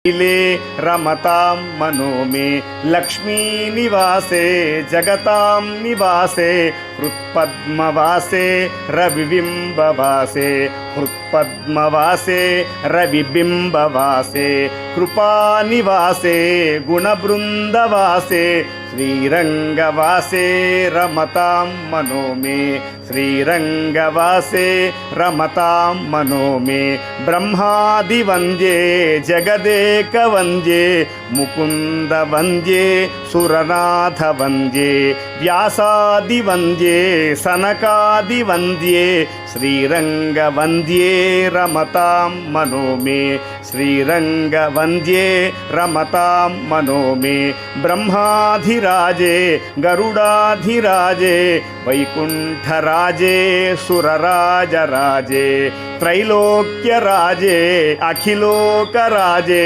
लीले रमतां मनो मे लक्ष्मीनिवासे जगतां निवासे हृत्पद्मवासे रविबिम्बवासे हृत्पद्मवासे रविबिम्बवासे कृपानिवासे गुणबृन्दवासे श्रीरङ्गवासे रमतां मनो मे श्रीरङ्गवासे रमतां मनो मे ब्रह्मादिवन्द्ये जगदेकवन्द्ये मुकुन्दवन्द्ये सुरनाथवन्द्ये व्यासादिवन्द्ये सनकादिवन्द्ये श्रीरङ्गवन्द्ये रमतां मनो मे श्रीरङ्गवन्द्ये रमतां मनो मे ब्रह्माधिराजे गरुडाधिराजे वैकुण्ठराजे सुरराजराजे त्रैलोक्यराजे अखिलोकराजे